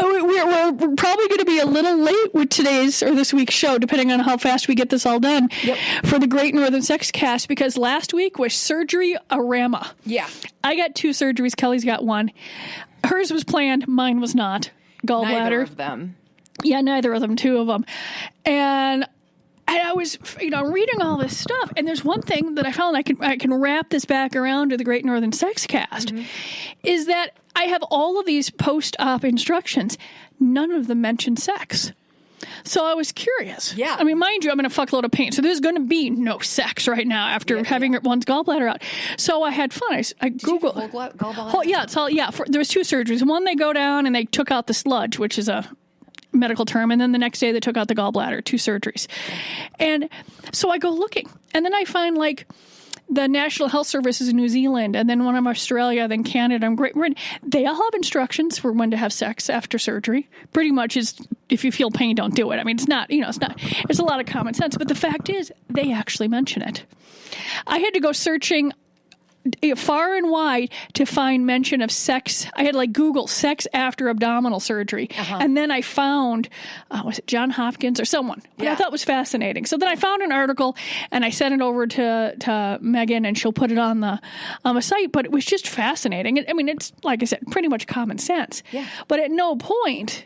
We're probably going to be a little late with today's or this week's show, depending on how fast we get this all done. Yep. For the Great Northern Sex Cast, because last week was surgery-a-rama. Yeah. I got 2 surgeries. Kelly's got 1. Hers was planned. Mine was not. Gallbladder. Neither of them. Yeah, neither of them. 2 of them. And I was, reading all this stuff, and there's one thing that I found I can wrap this back around to the Great Northern Sex Cast, is that I have all of these post-op instructions. None of them mention sex. So I was curious. Yeah. I mean, mind you, I'm in a fuckload of pain, so there's going to be no sex right now after having one's gallbladder out. So I had fun. I Googled. Did you have gallbladder? Yeah, it's all, there was 2 surgeries. One, they go down and they took out the sludge, which is a medical term, and then the next day they took out the gallbladder. 2 surgeries. And so I go looking, and then I find like the National Health Services in New Zealand, and then one in Australia, then Canada and Great Britain. They all have instructions for when to have sex after surgery. Pretty much is, if you feel pain, don't do it. I mean, it's not, it's a lot of common sense, but the fact is they actually mention it. I had to go searching far and wide to find mention of sex. I had Google sex after abdominal surgery. And then I found, was it John Hopkins or someone? But I thought it was fascinating. So then I found an article and I sent it over to Megan, and she'll put it on the site. But it was just fascinating. I mean, it's, like I said, pretty much common sense. Yeah. But at no point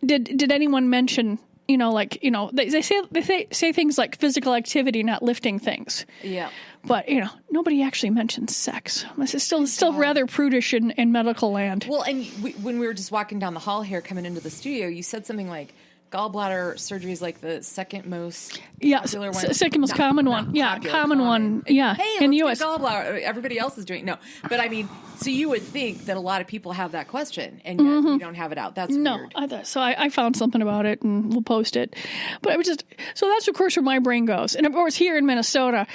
did anyone mention, they say things like physical activity, not lifting things. Yeah. But, nobody actually mentions sex. This is still rather prudish in medical land. Well, and when we were just walking down the hall here coming into the studio, you said something like gallbladder surgery is like the second most popular one. Second most common one. Yeah, common one. Yeah, hey, in the let's U.S. get gallbladder. Everybody else is doing no. But I mean, so you would think that a lot of people have that question, and yet you don't have it out. That's weird. So I found something about it, and we'll post it. But it was just, so that's of course where my brain goes. And of course here in Minnesota,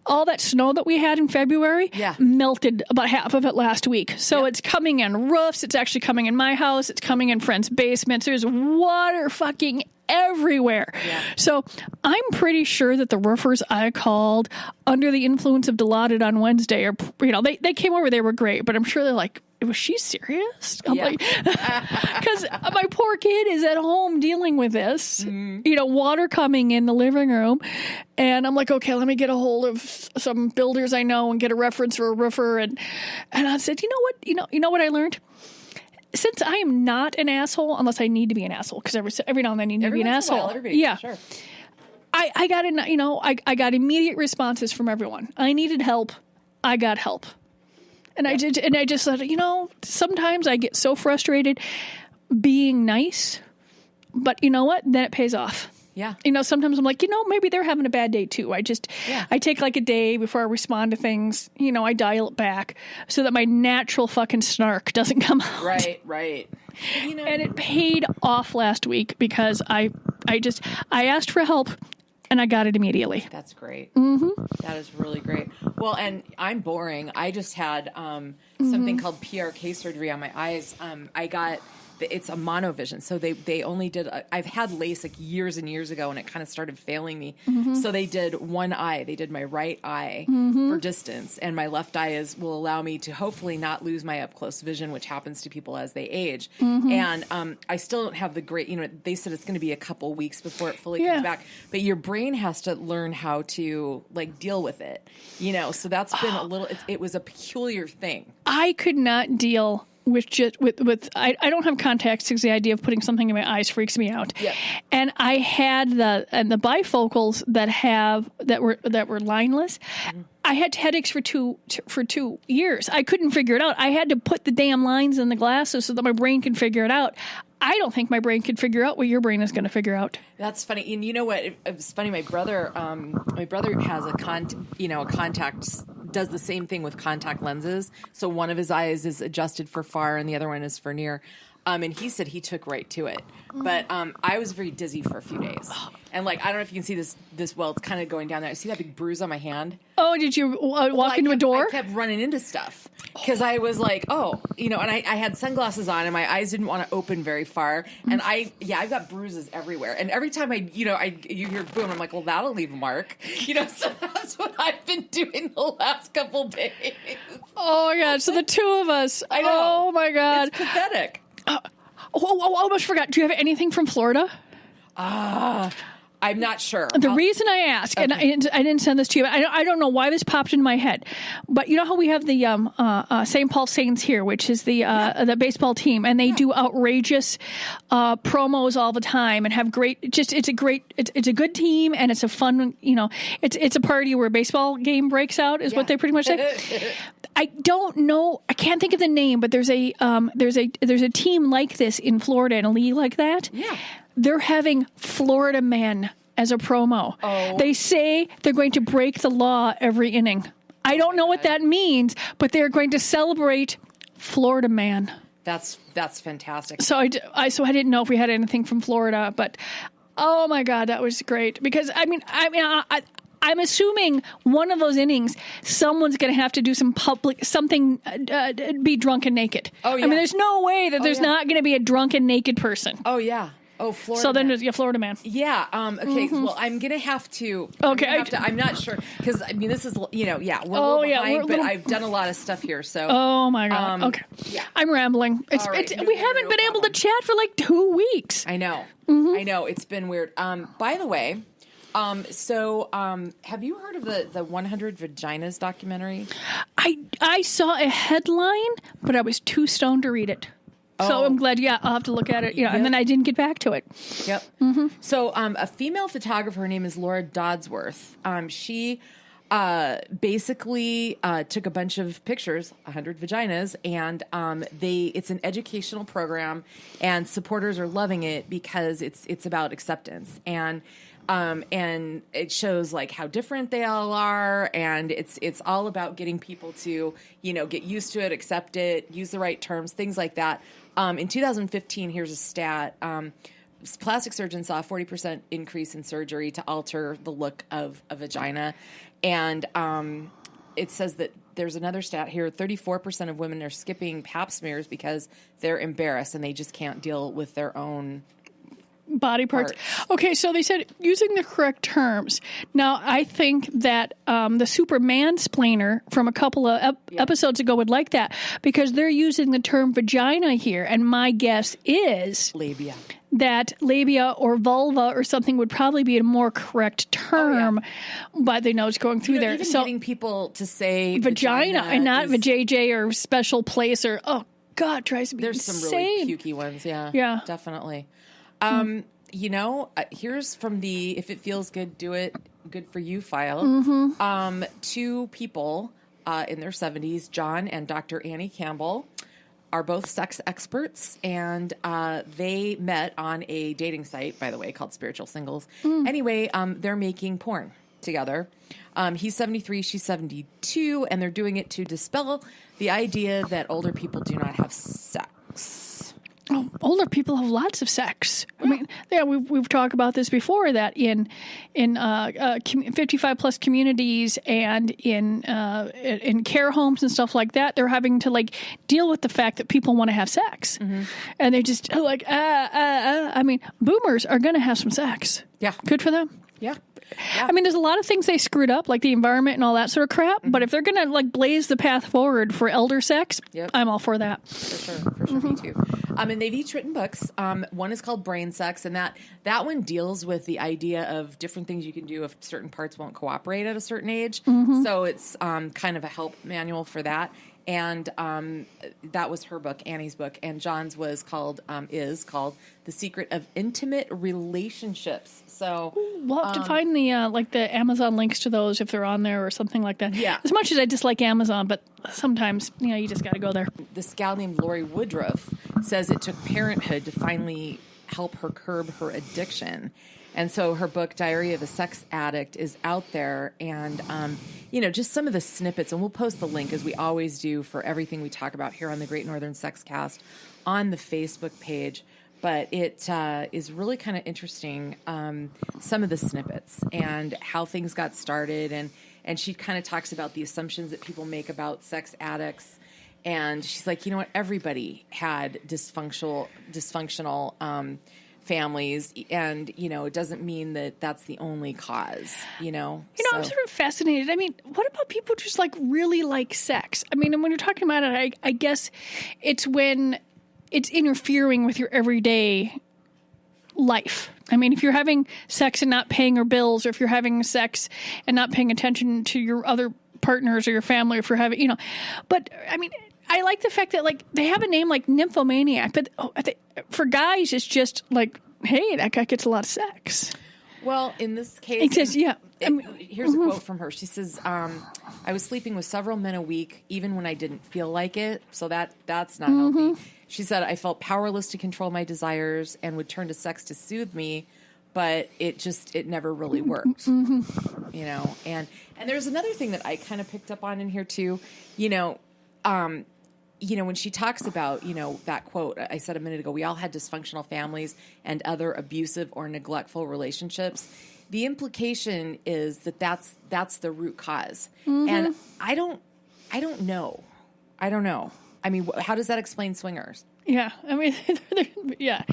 all that snow that we had in February melted about half of it last week. So it's coming in roofs. It's actually coming in my house. It's coming in friends' basements. There's water fucking everywhere. Yeah. So I'm pretty sure that the roofers I called under the influence of Dilaudid on Wednesday, or they came over, they were great, but I'm sure they're like, was she serious? I'm like, because my poor kid is at home dealing with this, water coming in the living room. And I'm like, okay, let me get a hold of some builders I know and get a reference for a roofer. And I said, you know what I learned? Since I am not an asshole, unless I need to be an asshole, because every now and then I need to be an asshole. Sure. I got I got immediate responses from everyone. I needed help. I got help. And I just thought, sometimes I get so frustrated being nice, but you know what? Then it pays off. Yeah. Sometimes I'm like, maybe they're having a bad day too. I take like a day before I respond to things. I dial it back so that my natural fucking snark doesn't come out. Right. And it paid off last week because I asked for help and I got it immediately. That's great. Mm-hmm. That is really great. Well, and I'm boring. I just had something called PRK surgery on my eyes. It's a monovision. So they only did, I've had LASIK years and years ago, and it kind of started failing me. Mm-hmm. So they did one eye. They did my right eye for distance, and my left eye will allow me to hopefully not lose my up close vision, which happens to people as they age. Mm-hmm. And I still don't have the great, they said it's going to be a couple weeks before it fully comes back, but your brain has to learn how to deal with it, so that's been a little, it was a peculiar thing. I could not deal with I don't have contacts because the idea of putting something in my eyes freaks me out. Yep. And I had the bifocals that were lineless. Mm-hmm. I had headaches for 2 years. I couldn't figure it out. I had to put the damn lines in the glasses so that my brain can figure it out. I don't think my brain could figure out what your brain is going to figure out. That's funny. And you know what? It was funny. My brother has a contact, does the same thing with contact lenses. So one of his eyes is adjusted for far and the other one is for near. And he said he took right to it. But I was very dizzy for a few days. And like, I don't know if you can see this well, it's kind of going down there. I see that big bruise on my hand. Oh, did you walk into a door? I kept running into stuff because I was like, and I had sunglasses on and my eyes didn't want to open very far. And I've got bruises everywhere. And every time you hear boom, I'm like, well, that'll leave a mark. So that's what I've been doing the last couple days. Oh my God. So the two of us. I know. Oh my God. It's pathetic. I almost forgot. Do you have anything from Florida? I'm not sure. The reason I ask, and I didn't send this to you, but I don't know why this popped in my head, but you know how we have the St. Paul Saints here, which is the baseball team, and they do outrageous promos all the time and have great. It's a good team and it's a fun. It's a party where a baseball game breaks out is what they pretty much say. I don't know. I can't think of the name, but there's a team like this in Florida and a league like that. Yeah. They're having Florida Man as a promo. Oh. They say they're going to break the law every inning. I don't know what that means, but they're going to celebrate Florida Man. That's fantastic. So I didn't know if we had anything from Florida, but oh my God, that was great. Because I'm assuming one of those innings, someone's going to have to do something, be drunk and naked. Oh yeah. I mean, there's no way that there's not going to be a drunk and naked person. Oh yeah. Oh, Florida. So then there's Florida Man. Yeah. Okay. Well, I'm gonna have to. Okay. I'm not sure because this is we're a little behind, but I've done a lot of stuff here. So. Oh my God. Okay. Yeah. I'm rambling. We haven't been able to chat for like 2 weeks. I know. I know. It's been weird. By the way. Have you heard of the 100 Vaginas documentary? I saw a headline, but I was too stoned to read it. So I'm glad, I'll have to look at it, and then I didn't get back to it. Yep. Mm-hmm. So a female photographer, her name is Laura Dodsworth. She basically took a bunch of pictures, 100 vaginas, and it's an educational program, and supporters are loving it because it's about acceptance. And it shows like how different they all are, and it's all about getting people to, get used to it, accept it, use the right terms, things like that. In 2015, here's a stat. Plastic surgeons saw a 40% increase in surgery to alter the look of a vagina. And it says that there's another stat here. 34% of women are skipping pap smears because they're embarrassed and they just can't deal with their own body parts. Okay, so they said using the correct terms. Now, I think that the super mansplainer from a couple of episodes ago would like that because they're using the term vagina here, and my guess is labia. That labia or vulva or something would probably be a more correct term, but they know it's going through there. Even so getting people to say vagina and not vajayjay or special place or God, tries to be there's insane. Some really pukey ones, yeah, definitely. Here's from the If It Feels Good, Do It, Good For You file. Mm-hmm. Two people in their 70s, John and Dr. Annie Campbell, are both sex experts, and they met on a dating site, by the way, called Spiritual Singles. Anyway, they're making porn together. He's 73, she's 72, and they're doing it to dispel the idea that older people do not have sex. Oh, older people have lots of sex. I mean, we've talked about this before. That in 55 plus communities and in care homes and stuff like that, they're having to deal with the fact that people want to have sex, and they just I mean, boomers are going to have some sex. Yeah, good for them. Yeah. I mean, there's a lot of things they screwed up, like the environment and all that sort of crap. But if they're going to blaze the path forward for elder sex, I'm all for that. For sure, me too. And they've each written books. One is called Brain Sex, and that one deals with the idea of different things you can do if certain parts won't cooperate at a certain age. So it's kind of a help manual for that. And that was her book, Annie's book, and John's is called The Secret of Intimate Relationships. So we'll have to find the Amazon links to those if they're on there or something like that. Yeah. As much as I dislike Amazon, but sometimes you just got to go there. This gal named Lori Woodruff says it took parenthood to finally help her curb her addiction. And so her book, Diary of a Sex Addict, is out there. And, you know, just some of the snippets, and we'll post the link, as we always do, for everything we talk about here on the Great Northern Sex Cast on the Facebook page. But it is really kind of interesting, some of the snippets and how things got started. And she kind of talks about the assumptions that people make about sex addicts. And she's like, you know what? Everybody had dysfunctional families, and you know, it doesn't mean that that's the only cause. You know, I'm sort of fascinated. I mean, what about people just like really like sex? I mean, and when you're talking about it, I guess it's when it's interfering with your everyday life. I mean, if you're having sex and not paying your bills, or if you're having sex and not paying attention to your other partners or your family, or if you're having, you know, but I mean, I like the fact that like they have a name like nymphomaniac, but for guys, it's just like, hey, that guy gets a lot of sex. Well, in this case, it says, yeah. Here's a quote from her. She says, I was sleeping with several men a week, even when I didn't feel like it. So that's not healthy. She said, I felt powerless to control my desires and would turn to sex to soothe me, but it never really worked. You know, and there's another thing that I kind of picked up on in here too, when she talks about, that quote I said a minute ago, we all had dysfunctional families and other abusive or neglectful relationships. The implication is that that's the root cause. And I don't know. I mean, how does that explain swingers? Yeah, I mean, yeah.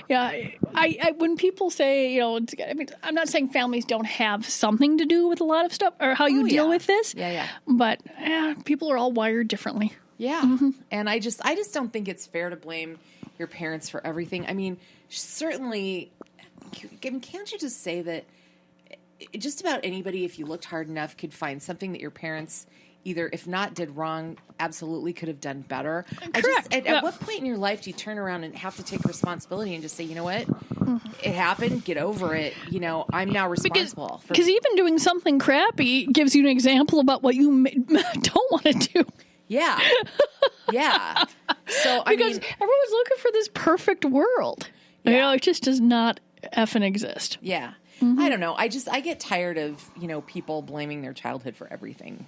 I when people say, I mean, I'm not saying families don't have something to do with a lot of stuff or how you deal with this. Yeah. But people are all wired differently. Yeah, and I just don't think it's fair to blame your parents for everything. I mean, certainly, can't you just say that just about anybody, if you looked hard enough, could find something that your parents either, if not did wrong, absolutely could have done better. Correct. At what point in your life do you turn around and have to take responsibility and just say, you know what, it happened, get over it. I'm now responsible. Because even doing something crappy gives you an example about what you don't want to do. Yeah. Yeah. So, because everyone's looking for this perfect world. Yeah. It just does not effing exist. Yeah. I don't know. I get tired of, people blaming their childhood for everything,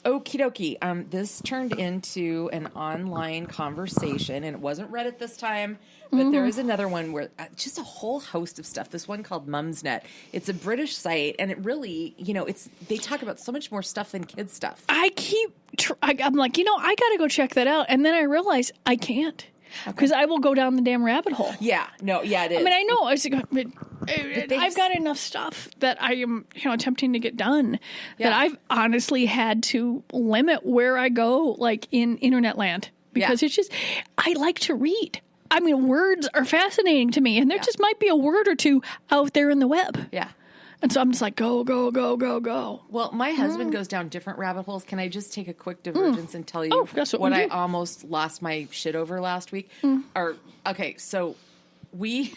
Okie dokie. This turned into an online conversation, and it wasn't Reddit this time, but there is another one where just a whole host of stuff. This one called Mumsnet. It's a British site, and it really, they talk about so much more stuff than kids stuff. I'm like, I got to go check that out. And then I realize I can't. Because I will go down the damn rabbit hole. Yeah, no, yeah, it is. I mean, I know I've got enough stuff that I am, attempting to get done that I've honestly had to limit where I go, like in internet land, because it's just I like to read. I mean, words are fascinating to me, and there just might be a word or two out there in the web. Yeah. And so I'm just like, go, go, go, go, go. Well, my husband goes down different rabbit holes. Can I just take a quick divergence and tell you what I almost lost my shit over last week? So we,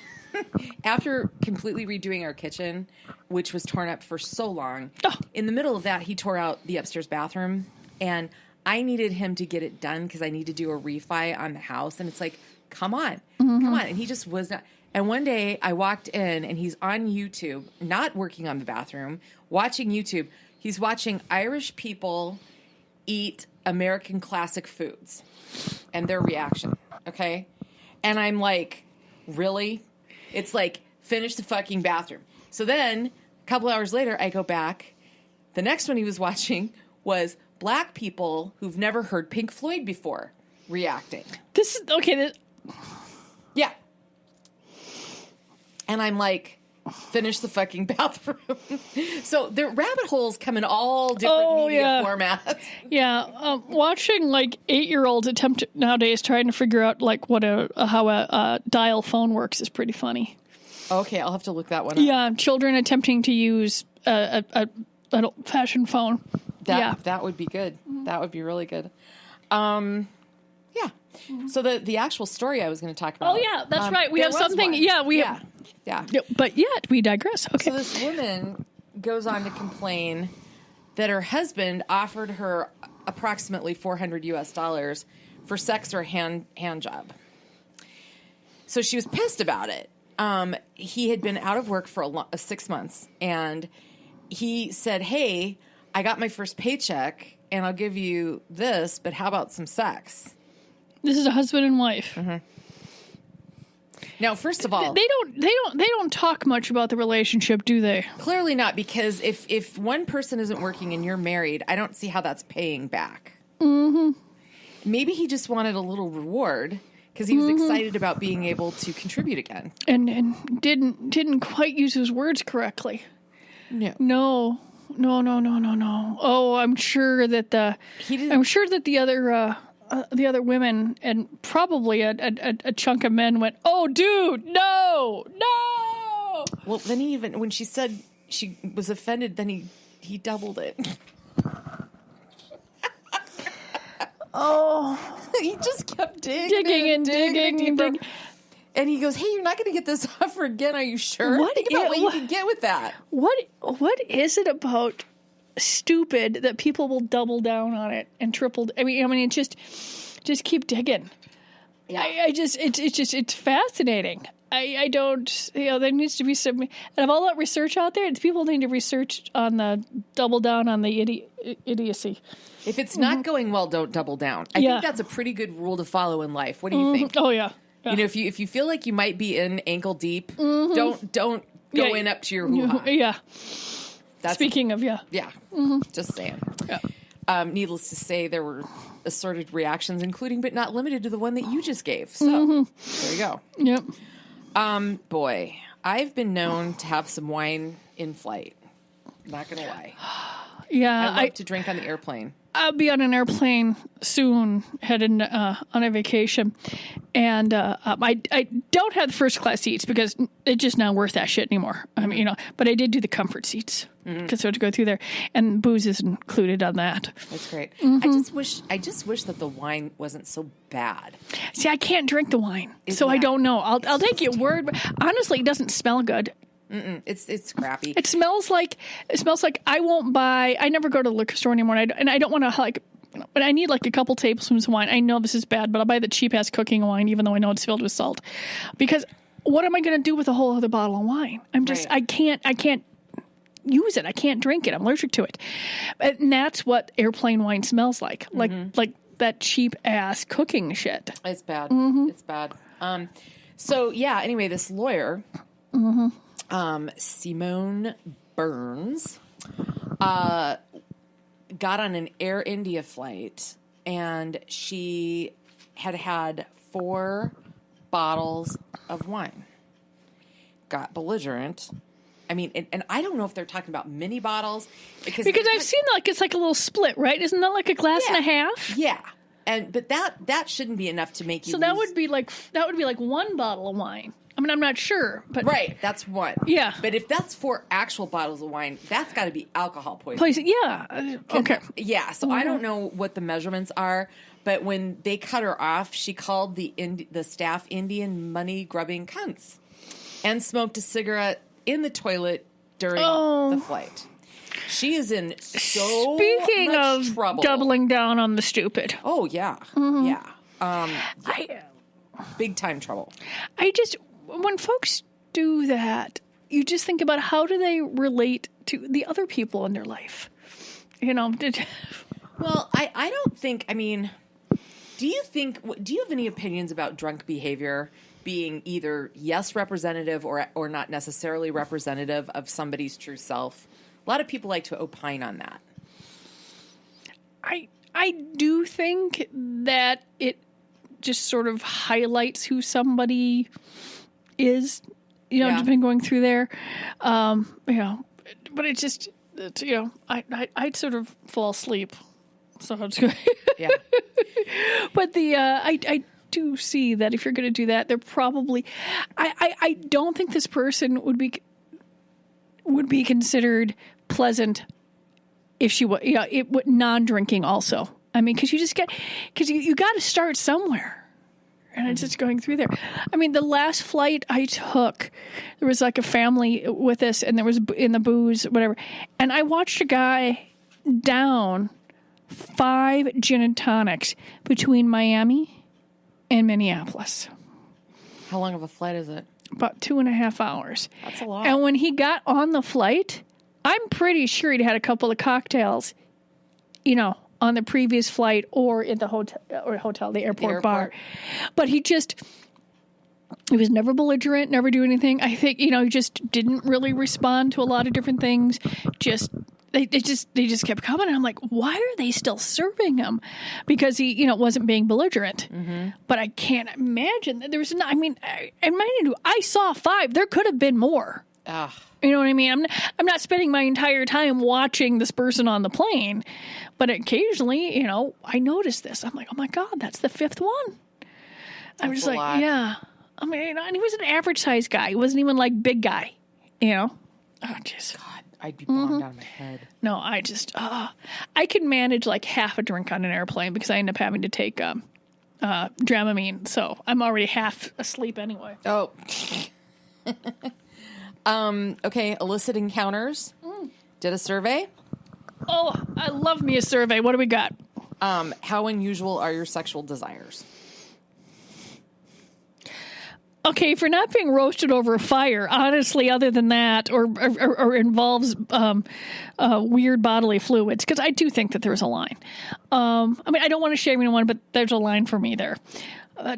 after completely redoing our kitchen, which was torn up for so long, in the middle of that, he tore out the upstairs bathroom. And I needed him to get it done because I need to do a refi on the house. And it's like, come on. And he just was not... And one day I walked in and he's on YouTube, not working on the bathroom, watching YouTube. He's watching Irish people eat American classic foods and their reaction. Okay. And I'm like, really? It's like, finish the fucking bathroom. So then a couple hours later, I go back. The next one he was watching was black people who've never heard Pink Floyd before reacting. This is okay. Yeah. And I'm like, finish the fucking bathroom. So the rabbit holes come in all different media formats. Yeah. Watching like 8-year-olds attempt nowadays trying to figure out like how a dial phone works is pretty funny. Okay, I'll have to look that one up. Yeah, children attempting to use an old-fashioned phone. That would be good. That would be really good. Yeah. So the actual story I was going to talk about. Oh yeah, that's right. We have something. One. Yeah, we have. Yeah. But yet we digress. Okay. So this woman goes on to complain that her husband offered her approximately $400 for sex or a hand job. So she was pissed about it. he had been out of work for 6 months, and he said, "Hey, I got my first paycheck, and I'll give you this, but how about some sex?" This is a husband and wife. Mm-hmm. Now, first of all, they don't talk much about the relationship, do they? Clearly not, because if one person isn't working and you're married, I don't see how that's paying back. Mm-hmm. Maybe he just wanted a little reward because he was excited about being able to contribute again, and didn't quite use his words correctly. No. Oh, I'm sure that the other women and probably a chunk of men went, "Oh, dude, no." Well, then when she said she was offended, then he doubled it. Oh, he just kept digging. And he goes, "Hey, you're not going to get this offer again. Are you sure? Think about what you can get with that." What is it about stupid that people will double down on it and triple? I mean, just keep digging. Yeah. It's fascinating. I don't, there needs to be some, and of all that research out there, people need to research on the double down on the idiocy. If it's not going well, don't double down. I think that's a pretty good rule to follow in life. What do you think? Oh, yeah. You know, if you feel like you might be in ankle deep, don't go in up to your hoo-ha. Yeah. Speaking of, Just saying. Yeah. Needless to say, there were assorted reactions, including but not limited to the one that you just gave. So there you go. Yep. Boy, I've been known to have some wine in flight. Not gonna lie. Yeah, I love to drink on the airplane. I'll be on an airplane soon, heading on a vacation, and I don't have the first class seats because it's just not worth that shit anymore. I mean, but I did do the comfort seats because I had to go through there, and booze is included on that. That's great. I just wish that the wine wasn't so bad. See, I can't drink the wine, I don't know. I'll take your word, but honestly, it doesn't smell good. It's crappy. It smells like I won't buy. I never go to the liquor store anymore, and I don't want to but I need like a couple tablespoons of wine. I know this is bad, but I'll buy the cheap ass cooking wine, even though I know it's filled with salt. Because what am I going to do with a whole other bottle of wine? I can't use it. I can't drink it. I'm allergic to it, and that's what airplane wine smells like. Like that cheap ass cooking shit. It's bad. It's bad. So yeah. Anyway, this lawyer. Simone Burns got on an Air India flight, and she had 4 bottles of wine. Got belligerent. I mean, and I don't know if they're talking about mini bottles because I've seen it's like a little split, right? Isn't that like a glass and a half? Yeah. But that shouldn't be enough to make you. So that would be like 1 bottle of wine. I mean, I'm not sure, but right, that's one. Yeah, but if that's 4 actual bottles of wine, that's got to be alcohol poisoning. Yeah. Okay. Yeah. So I don't know what the measurements are, but when they cut her off, she called the staff Indian money grubbing cunts, and smoked a cigarette in the toilet during the flight. She is in Speaking much of trouble. Doubling down on the stupid. Oh yeah, yeah. Big time trouble. When folks do that, you just think about how do they relate to the other people in their life? Well, I don't think, do you have any opinions about drunk behavior being either representative or not necessarily representative of somebody's true self? A lot of people like to opine on that. I do think that it just sort of highlights who somebody is, been going through there, but it's just, I'd sort of fall asleep. So it's good. Yeah. But I do see that if you're going to do that, they're probably, I don't think this person would be considered pleasant if she was, non-drinking also. I mean, because you got to start somewhere. And it's just going through there. I mean, the last flight I took, there was like a family with us, and there was in the booze, whatever. And I watched a guy down 5 gin and tonics between Miami and Minneapolis. How long of a flight is it? about 2.5 hours. That's a lot. And when he got on the flight, I'm pretty sure he'd had a couple of cocktails, on the previous flight or at the the airport bar. But he was never belligerent, never do anything. I think, he just didn't really respond to a lot of different things. They just kept coming. And I'm like, why are they still serving him? Because he, wasn't being belligerent. Mm-hmm. But I can't imagine that there was not. I mean, I saw 5. There could have been more. Ugh. You know what I mean? I'm not spending my entire time watching this person on the plane, but occasionally, I noticed this. I'm like, oh my God, that's the 5th one. I'm just like, lot. Yeah. I mean, and he was an average size guy. He wasn't even like big guy, Oh, jeez. God. I'd be bombed out of my head. No, I can manage like half a drink on an airplane because I end up having to take Dramamine. So I'm already half asleep anyway. Oh. Okay, illicit encounters. Did a survey. Oh, I love me a survey. What do we got? How unusual are your sexual desires? Okay, if you're not being roasted over a fire, honestly, other than that, or involves weird bodily fluids, because I do think that there's a line. I don't want to shame anyone, but there's a line for me there.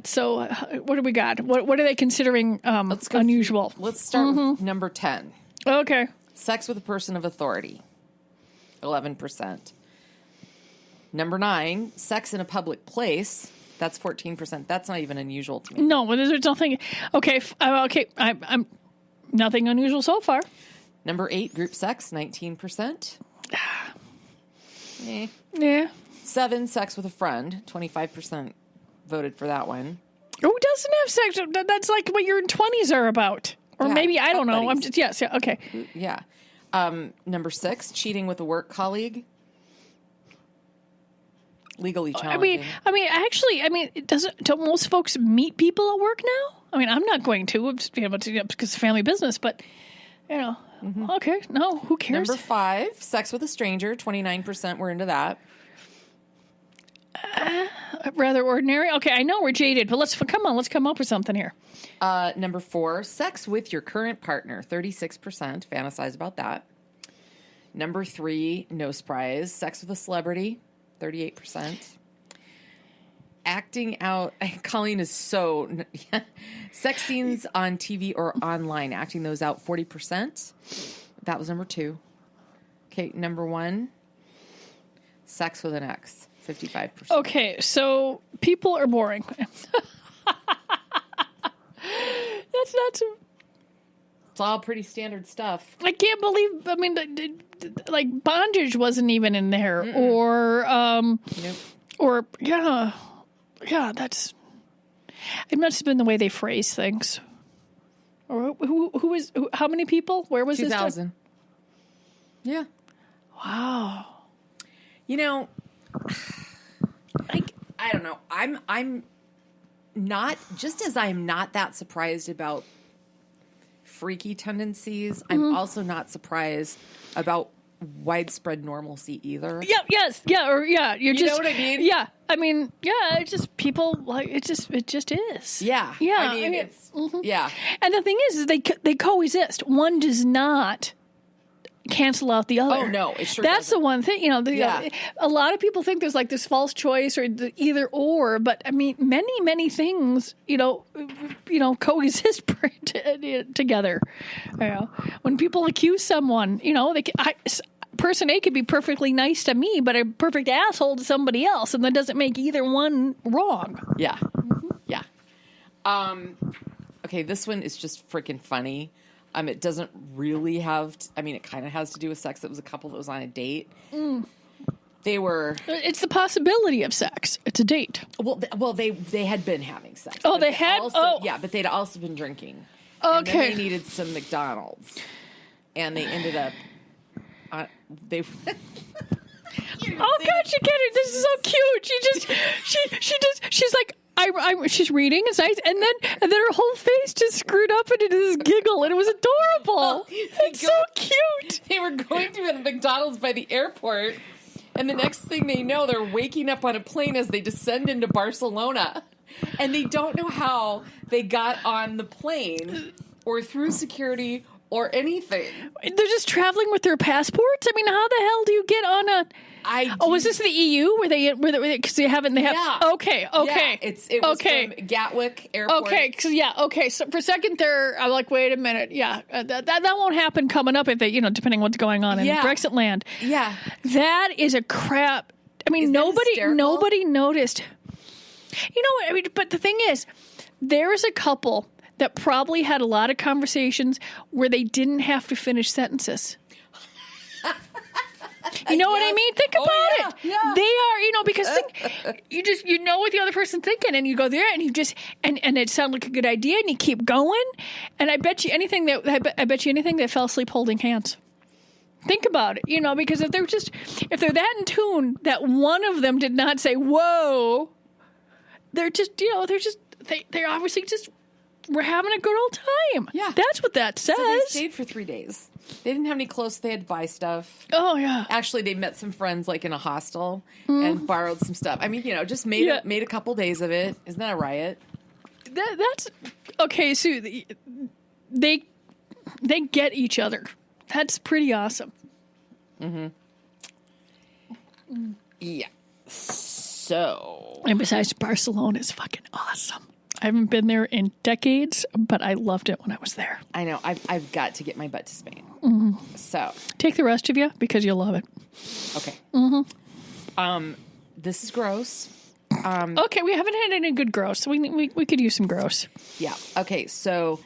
So what do we got? What are they considering unusual? Let's start with number 10. Okay. Sex with a person of authority, 11%. Number 9, sex in a public place. That's 14%. That's not even unusual to me. No, there's nothing. Okay, okay. I'm nothing unusual so far. Number 8, group sex, 19%. Yeah. 7, sex with a friend, 25% voted for that one. Who doesn't have sex? That's like what your 20s are about, or maybe I don't know. Buddies. I'm just yes, yeah, okay. Yeah. Number 6, cheating with a work colleague. Legally challenging. Don't most folks meet people at work now? I mean, I'm not going to, because it's family business, but, okay, no, who cares? Number 5, sex with a stranger, 29% were into that. Rather ordinary. Okay, I know we're jaded, but let's come up with something here. Number 4, sex with your current partner, 36% fantasize about that. Number 3, no surprise, sex with a celebrity, 38%. Acting out, Colleen is so, sex scenes on TV or online, acting those out, 40%. That was number 2. Okay, number 1, sex with an ex, 55%. Okay, so people are boring. That's not so. It's all pretty standard stuff. I can't believe, like bondage wasn't even in there. Mm-mm. Or, nope. Or, yeah, that's, it must have been the way they phrase things. Or how many people? Where was 2,000. this? 2,000. Yeah. Wow. I don't know. I'm not, just as I'm not that surprised about freaky tendencies, I'm also not surprised about widespread normalcy either. Yeah, yes, yeah, or yeah, you know what I mean? Yeah, I mean, yeah, it's just people like it just is. Yeah, yeah. I mean it's yeah. And the thing is they coexist. One does not cancel out the other. Oh no, it sure That's doesn't. the one thing, a lot of people think there's like this false choice or the either or, but I mean many things, coexist together. When people accuse someone, person A could be perfectly nice to me, but a perfect asshole to somebody else, and that doesn't make either one wrong. Yeah. Yeah. Okay, this one is just freaking funny. It doesn't really have, it kind of has to do with sex. It was a couple that was on a date. They were... It's the possibility of sex. It's a date. Well, they had been having sex. Oh, they had? Yeah, but they'd also been drinking. Okay. And then they needed some McDonald's. And they ended up... Oh, God, she get it. This is so cute. She's like... she's reading, it's nice, and then her whole face just screwed up into this giggle, and it was adorable. It's so cute. They were going to a McDonald's by the airport, and the next thing they know, they're waking up on a plane as they descend into Barcelona. And they don't know how they got on the plane or through security or anything. They're just traveling with their passports? I mean, how the hell do you get on a... is this the EU where they because they have okay. Yeah, it was from Gatwick Airport. Okay. So for a second there, I'm like, wait a minute. Yeah, that won't happen coming up if they, depending on what's going on in Brexit land. Yeah, that is a crap. I mean, nobody noticed. You know what? I mean, but the thing is, there is a couple that probably had a lot of conversations where they didn't have to finish sentences. You know what I mean? Think about it. Yeah. They are, because you know what the other person's thinking, and you go there, and you just and it sounded like a good idea, and you keep going. And I bet you anything they fell asleep holding hands. Think about it, because if they're that in tune that one of them did not say "whoa," they're obviously just. We're having a good old time. Yeah. That's what that says. So they stayed for 3 days. They didn't have any clothes. They had to buy stuff. Oh, yeah. Actually, they met some friends like in a hostel and borrowed some stuff. I mean, just made a couple days of it. Isn't that a riot? That's... Okay, so they get each other. That's pretty awesome. Mm-hmm. Yeah. So... And besides, Barcelona is fucking awesome. I haven't been there in decades, but I loved it when I was there. I know. I've got to get my butt to Spain. Mm-hmm. So take the rest of you because you'll love it. Okay. Mm-hmm. This is gross. Okay, we haven't had any good gross. We could use some gross. Yeah. Okay. So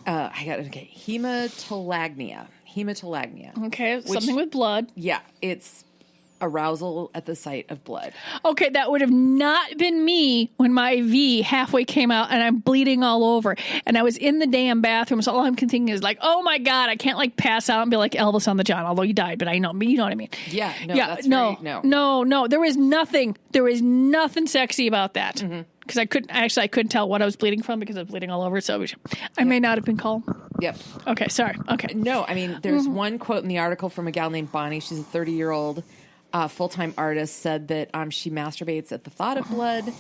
hematolagnia. Okay, something with blood. Yeah, it's arousal at the sight of blood. Okay, that would have not been me when my IV halfway came out and I'm bleeding all over. And I was in the damn bathroom, so all I'm thinking is like, oh my God, I can't pass out and be like Elvis on the John, although he died, but you know what I mean. Yeah, no. There was nothing sexy about that. Because I couldn't tell what I was bleeding from because I was bleeding all over, so I may not have been calm. Yep. Okay, sorry. Okay. No, I mean, there's one quote in the article from a gal named Bonnie. She's a 30-year-old full-time artist, said that she masturbates at the thought of blood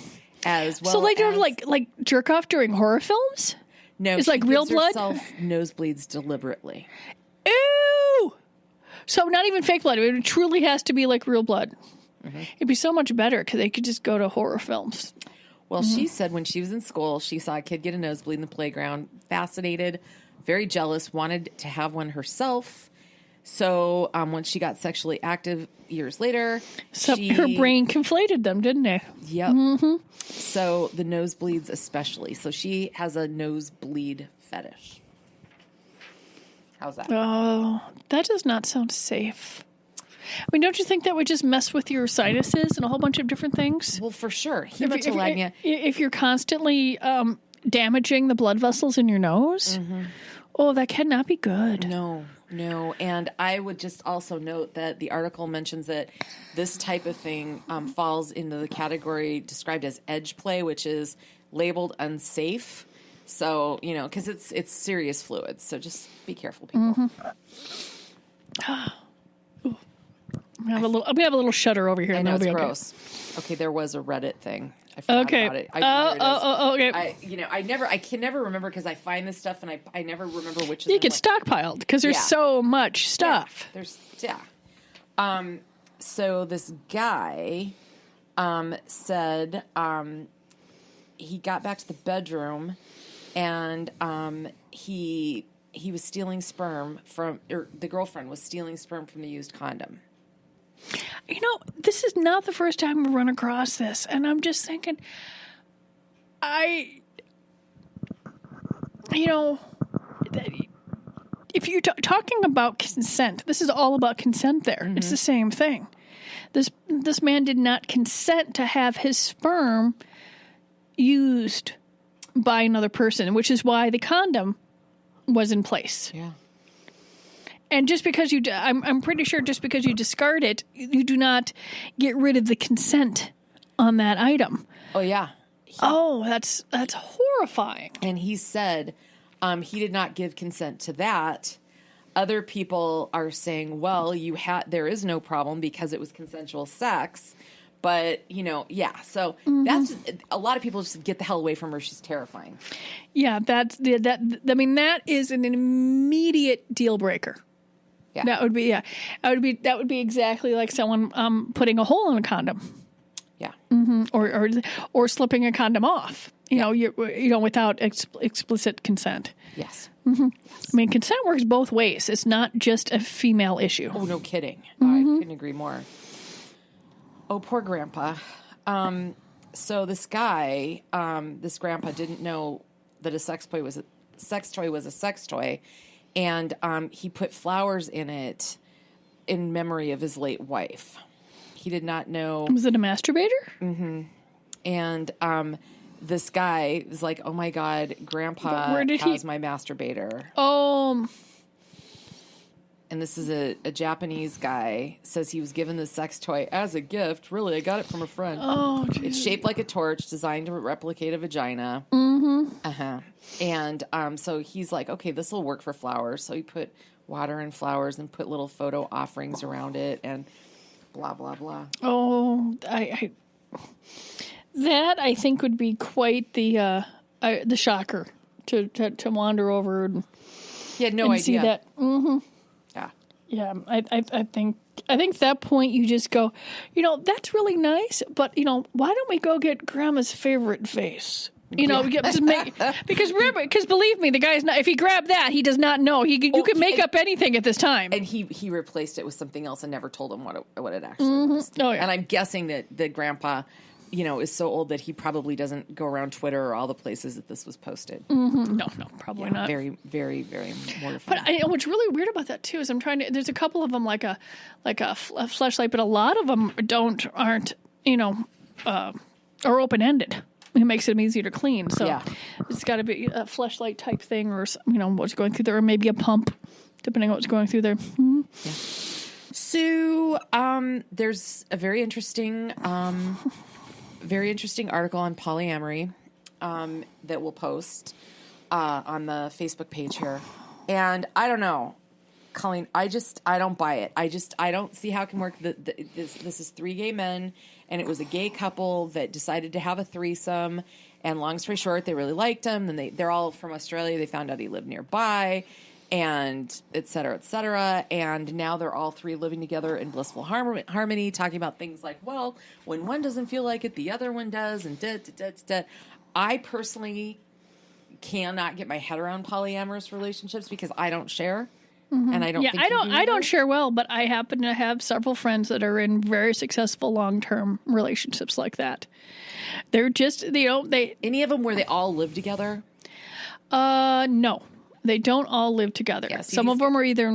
as well. So they don't like jerk off during horror films? No, it's like real blood. Herself nosebleeds deliberately. Ew! So not even fake blood. It truly has to be like real blood. It'd be so much better because they could just go to horror films. Well, she said when she was in school, she saw a kid get a nosebleed in the playground, fascinated, very jealous, wanted to have one herself. So once she got sexually active years later, her brain conflated them, didn't it? Yep. So the nosebleeds especially. So she has a nosebleed fetish. How's that? Oh, that does not sound safe. I mean, don't you think that would just mess with your sinuses and a whole bunch of different things? Well, for sure. Hematolagnia. If you're constantly damaging the blood vessels in your nose, oh, that cannot be good. No. And I would just also note that the article mentions that this type of thing falls into the category described as edge play, which is labeled unsafe. So, because it's serious fluids. So just be careful, people. I'm gonna have a little shudder over here. I know, it's gross. Okay, there was a Reddit thing. I forgot about it. Okay. I can never remember because I find this stuff and I never remember which. You get stockpiled because there's so much stuff. So this guy said he got back to the bedroom and he was stealing sperm or the girlfriend was stealing sperm from the used condom. This is not the first time we've run across this, and I'm just thinking, if you're talking about consent, this is all about consent there. It's the same thing. This man did not consent to have his sperm used by another person, which is why the condom was in place. Yeah. And just because I'm pretty sure just because you discard it, you do not get rid of the consent on that item. Oh, yeah. That's horrifying. And he said he did not give consent to that. Other people are saying, well, there is no problem because it was consensual sex. But, yeah. So that's just, a lot of people just get the hell away from her. She's terrifying. Yeah, that is an immediate deal breaker. Yeah. That would be exactly like someone putting a hole in a condom. Yeah. Or slipping a condom off. Without explicit consent. Yes. I mean, consent works both ways. It's not just a female issue. Oh, no kidding. I couldn't agree more. Oh, poor grandpa. So this guy, this grandpa didn't know that a sex toy was a sex toy, and he put flowers in it in memory of his late wife. He did not know. Was it a masturbator? Mm-hmm. And this guy was like, "Oh my God, Grandpa has my masturbator." Oh. And this is a Japanese guy, says he was given the sex toy as a gift. Really, I got it from a friend. Oh, geez. It's shaped like a torch, designed to replicate a vagina. And so he's like, okay, this will work for flowers. So he put water and flowers and put little photo offerings around it and blah, blah, blah. Oh, that I think would be quite the shocker to wander over and he had no idea. See that. Mm-hmm. Yeah, I think at that point you just go, that's really nice, but why don't we go get Grandma's favorite vase? Because believe me, the guy's not. If he grabbed that, he does not know. You can make up anything at this time. And he replaced it with something else and never told him what it actually was. Oh yeah. And I'm guessing that the grandpa, is so old that he probably doesn't go around Twitter or all the places that this was posted. Mm-hmm. No, probably not. Very, very, very mortifying. But what's really weird about that too is there's a couple of them like a fleshlight, but a lot of them aren't are open ended. It makes them easier to clean. So it's got to be a fleshlight type thing, or what's going through there, or maybe a pump, depending on what's going through there. Mm-hmm. Yeah. So there's a very interesting article on polyamory that we'll post on the Facebook page here. And I don't know, Colleen, I don't buy it. I don't see how it can work. This is 3 gay men, and it was a gay couple that decided to have a threesome. And long story short, they really liked him. Then they're all from Australia. They found out he lived nearby, and et cetera, et cetera. And now they're all 3 living together in blissful harmony, talking about things like, well, when one doesn't feel like it, the other one does, and da. I personally cannot get my head around polyamorous relationships because I don't share. Mm-hmm. And I don't. Yeah, think I don't share well, but I happen to have several friends that are in very successful long-term relationships like that. They're just they. Any of them where they all live together? No, they don't all live together. Yeah, some of them are either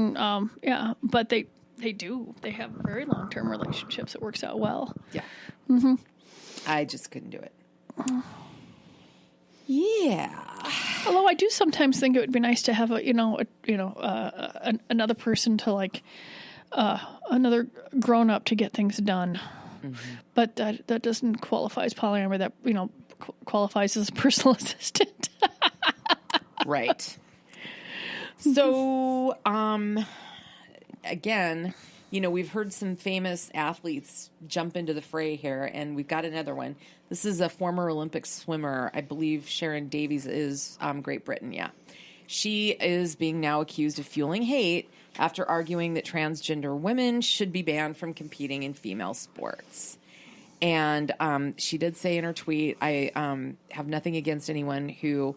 but they do. They have very long-term relationships. It works out well. Yeah. Mm-hmm. I just couldn't do it. Yeah. Although I do sometimes think it would be nice to have another person to like another grown up to get things done. Mm-hmm. But that doesn't qualify as polyamory. That qualifies as a personal assistant. Right. So again, we've heard some famous athletes jump into the fray here, and we've got another one. This is a former Olympic swimmer. I believe Sharon Davies is Great Britain, yeah. She is being now accused of fueling hate after arguing that transgender women should be banned from competing in female sports. And she did say in her tweet, I have nothing against anyone who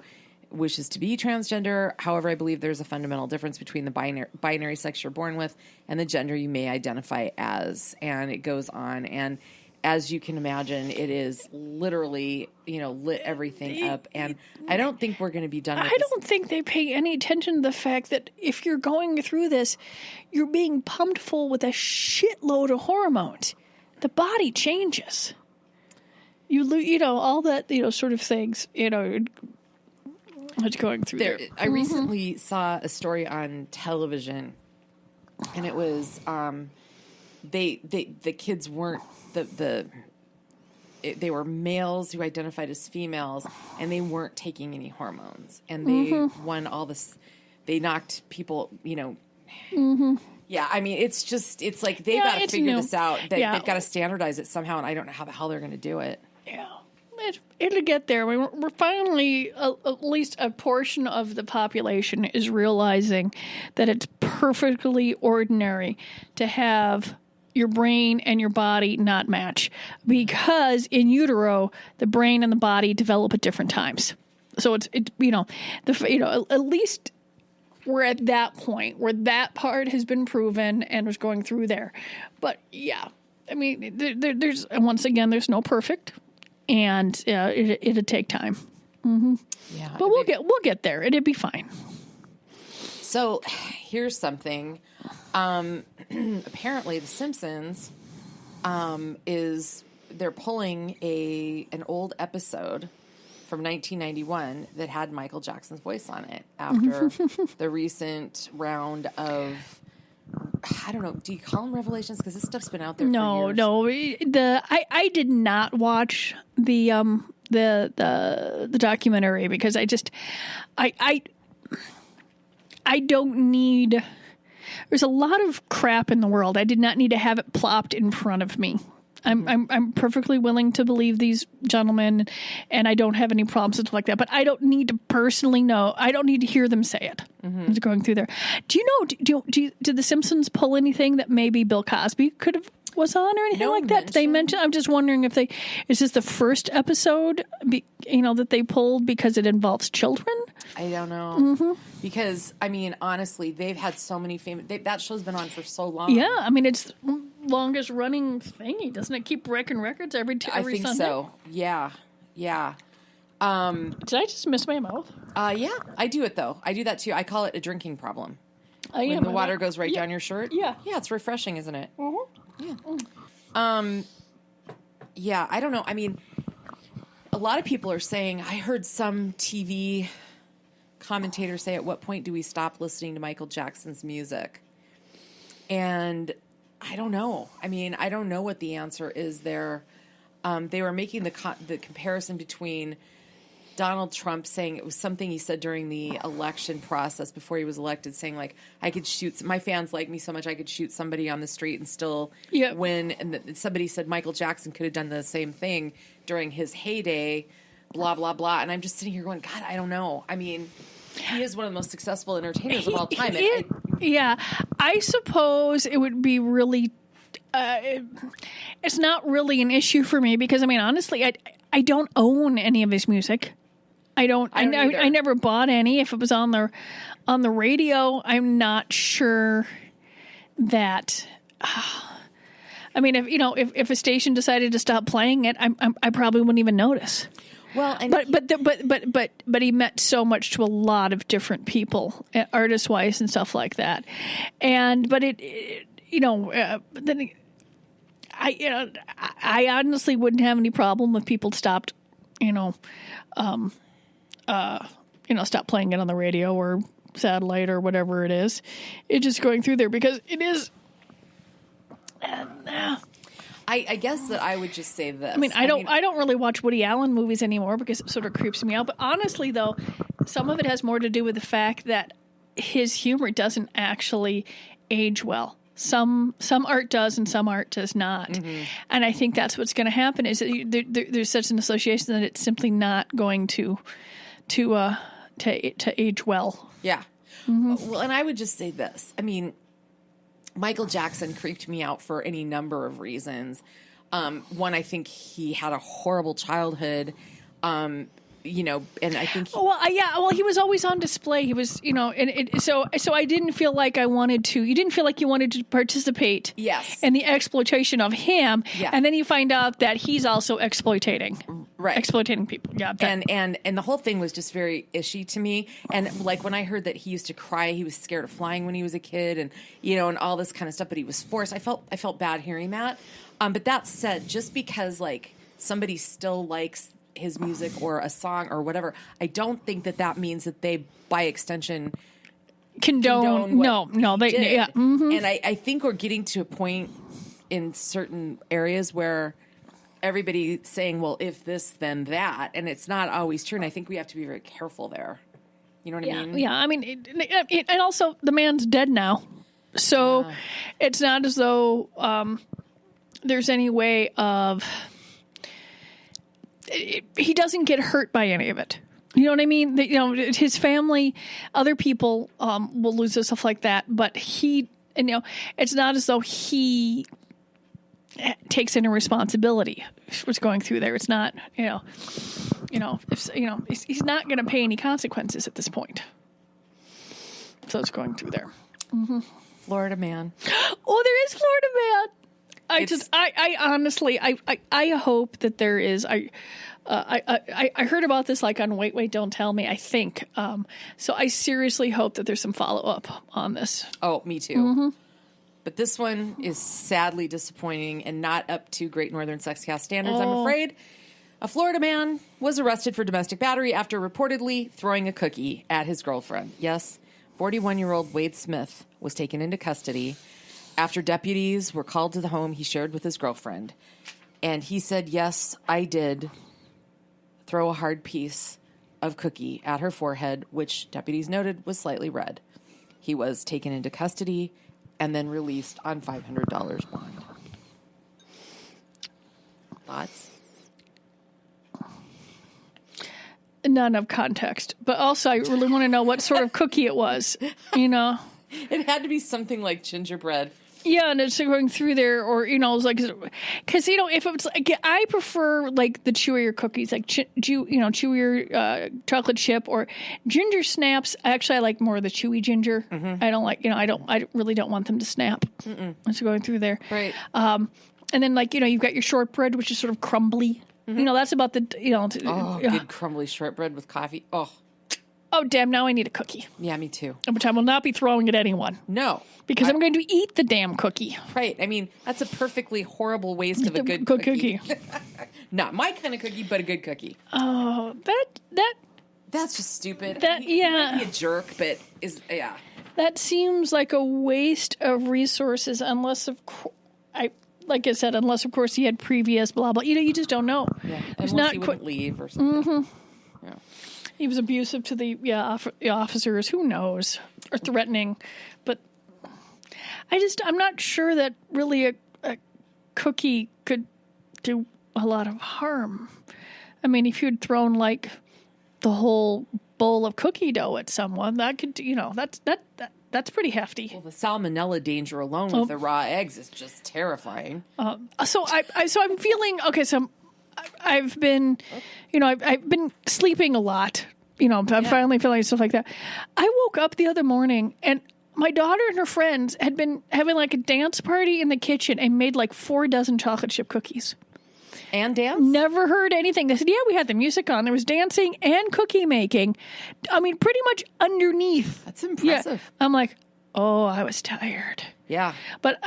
wishes to be transgender. However, I believe there's a fundamental difference between the binary sex you're born with and the gender you may identify as. And it goes on. And as you can imagine, it is literally, lit everything up. And I don't think we're going to be done with this. I don't think they pay any attention to the fact that if you're going through this, you're being pumped full with a shitload of hormones. The body changes. All that, sort of things, what's going through there. I recently saw a story on television, and it was the kids weren't they were males who identified as females, and they weren't taking any hormones, and they won all this. They knocked people, Yeah, I mean, it's like they've got to figure this out. They've got to standardize it somehow, and I don't know how the hell they're going to do it. Yeah. It'll get there. We're finally, at least a portion of the population is realizing that it's perfectly ordinary to have your brain and your body not match, because in utero, the brain and the body develop at different times. So at least we're at that point where that part has been proven and was going through there. But yeah, I mean, there's once again, there's no perfect, and it'll take time. Mm-hmm. Yeah, but we'll get there. It'll be fine. So here's something. Apparently, The Simpsons they're pulling an old episode from 1991 that had Michael Jackson's voice on it after the recent round of, I don't know, do you call them revelations? Because this stuff's been out there for years. No. I did not watch the documentary because I don't need. There's a lot of crap in the world. I did not need to have it plopped in front of me. I'm perfectly willing to believe these gentlemen, and I don't have any problems with like that. But I don't need to personally know. I don't need to hear them say it. Mm-hmm. Going through there. Do you know? Did the Simpsons pull anything that maybe Bill Cosby was on or anything like that? Did they mention? I'm just wondering if is this the first episode? That they pulled because it involves children. I don't know because I mean honestly, they've had so many famous. That show's been on for so long. Yeah, I mean it's longest running thingy. Doesn't it keep breaking records every Sunday? I think so. Yeah. Did I just miss my mouth? Yeah, I do it though. I do that too. I call it a drinking problem. When the water goes right down your shirt. Yeah, it's refreshing, isn't it? Mm-hmm. Yeah. Yeah, I don't know. I mean, a lot of people are saying. I heard some TV commentators say, "At what point do we stop listening to Michael Jackson's music?" And I don't know. I mean, I don't know what the answer is there. They were making the comparison between Donald Trump saying it was something he said during the election process before he was elected, saying like, I could shoot, my fans like me so much I could shoot somebody on the street and still win. And somebody said Michael Jackson could have done the same thing during his heyday, blah, blah, blah. And I'm just sitting here going, God, I don't know. I mean, he is one of the most successful entertainers of all time. I suppose it would be really, it's not really an issue for me because, I mean, honestly, I don't own any of his music. I never bought any. If it was on the radio, I'm not sure that. I mean, if a station decided to stop playing it, I probably wouldn't even notice. Well, and but he meant so much to a lot of different people, artist wise and stuff like that. But I honestly wouldn't have any problem if people stopped, stop playing it on the radio or satellite or whatever it is. It's just going through there because it is. I guess that I would just say this. I mean, I don't really watch Woody Allen movies anymore because it sort of creeps me out. But honestly, though, some of it has more to do with the fact that his humor doesn't actually age well. Some art does and some art does not. Mm-hmm. And I think that's what's going to happen is that there's such an association that it's simply not going to age well. Yeah. Mm-hmm. Well, and I would just say this. I mean, Michael Jackson creeped me out for any number of reasons. One, I think he had a horrible childhood. And I think he was always on display. He was, so I didn't feel like I wanted to. You didn't feel like you wanted to participate, in the exploitation of him, and then you find out that he's also exploiting people, and the whole thing was just very ishy to me. And like when I heard that he used to cry, he was scared of flying when he was a kid, and and all this kind of stuff. But he was forced. I felt bad hearing that. But that said, just because like somebody still likes his music or a song or whatever, I don't think that means that they, by extension, condone what he did. Mm-hmm. And I think we're getting to a point in certain areas where everybody's saying, well, if this, then that, and it's not always true. And I think we have to be very careful there. You know what I mean? Yeah, I mean, and also the man's dead now. So it's not as though there's any way of... he doesn't get hurt by any of it. You know what I mean? His family, other people will lose their stuff like that, but it's not as though he takes any responsibility for what's going through there. It's not, he's not going to pay any consequences at this point. So it's going through there. Mm-hmm. Florida man. Oh, there is Florida man. I honestly, I hope that there is. I heard about this like on Wait, Don't Tell Me, I think. So I seriously hope that there's some follow-up on this. Oh, me too. Mm-hmm. But this one is sadly disappointing and not up to Great Northern Sex Cast standards, I'm afraid. A Florida man was arrested for domestic battery after reportedly throwing a cookie at his girlfriend. Yes, 41-year-old Wade Smith was taken into custody after deputies were called to the home he shared with his girlfriend. And he said, yes, I did throw a hard piece of cookie at her forehead, which deputies noted was slightly red. He was taken into custody and then released on $500 bond. Thoughts? None of context. But also, I really want to know what sort of cookie it was, It had to be something like gingerbread. Yeah, and it's going through there, or, it's like, because, if it's like, I prefer, like, the chewier cookies, like, chewier chocolate chip or ginger snaps. Actually, I like more of the chewy ginger. Mm-hmm. I don't like, I really don't want them to snap. It's going through there. Right. And then, like, you've got your shortbread, which is sort of crumbly. Mm-hmm. That's about the, good crumbly shortbread with coffee. Oh, damn, now I need a cookie. Yeah, me too. Which I will not be throwing at anyone. No. Because I'm going to eat the damn cookie. Right. I mean, that's a perfectly horrible waste of a good cookie. Not my kind of cookie, but a good cookie. Oh, that's just stupid. He might be a jerk, but that seems like a waste of resources unless, of course, unless, of course, he had previous blah, blah. You just don't know. Yeah, unless he wouldn't leave or something. Mm-hmm. Yeah. He was abusive to the officers. Who knows? Or threatening. But I'm not sure that really a cookie could do a lot of harm. I mean, if you'd thrown like the whole bowl of cookie dough at someone, that could, that's pretty hefty. Well, the salmonella danger alone with the raw eggs is just terrifying. So I'm feeling okay. So I've been, I've been sleeping a lot. I'm finally feeling stuff like that. I woke up the other morning and my daughter and her friends had been having like a dance party in the kitchen and made like 4 dozen chocolate chip cookies. And dance? Never heard anything. They said, yeah, we had the music on. There was dancing and cookie making. I mean, pretty much underneath. That's impressive. Yeah. I'm like, oh, I was tired. Yeah. But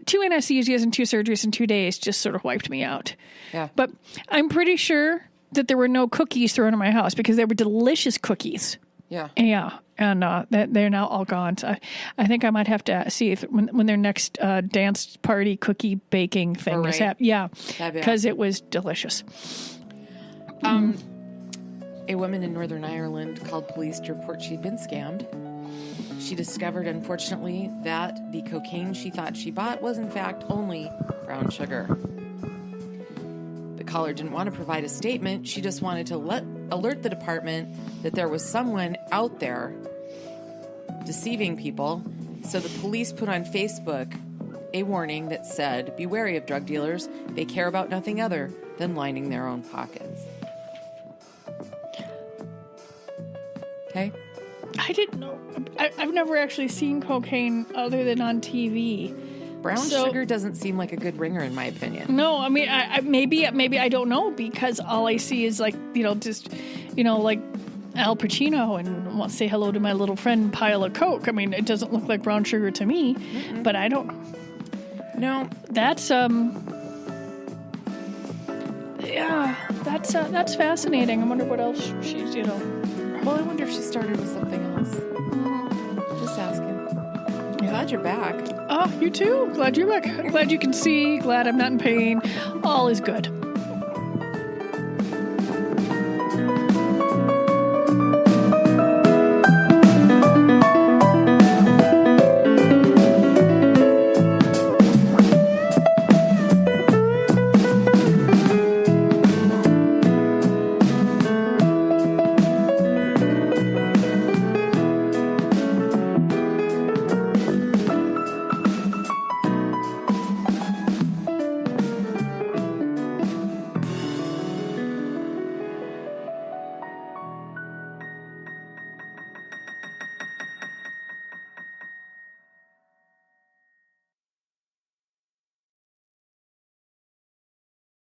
2 anesthesias and 2 surgeries in 2 days just sort of wiped me out. Yeah. But I'm pretty sure that there were no cookies thrown in my house because they were delicious cookies. Yeah. Yeah. And they're now all gone. So I think I might have to see if when their next dance party cookie baking thing is happening. Yeah. Because it was delicious. A woman in Northern Ireland called police to report she'd been scammed. She discovered, unfortunately, that the cocaine she thought she bought was, in fact, only brown sugar. The caller didn't want to provide a statement. She just wanted to alert the department that there was someone out there deceiving people. So the police put on Facebook a warning that said, "Be wary of drug dealers. They care about nothing other than lining their own pockets." Okay? I didn't know. I've never actually seen cocaine other than on TV. Brown sugar doesn't seem like a good ringer, in my opinion. No, I mean, maybe I don't know, because all I see is like, like Al Pacino and want to say hello to my little friend pile of Coke. I mean, it doesn't look like brown sugar to me, but I don't know. No, that's that's fascinating. I wonder what else she's, Well, I wonder if she started with something else. Just asking. Glad you're back. Oh, you too. Glad you're back. Glad you can see. Glad I'm not in pain. All is good.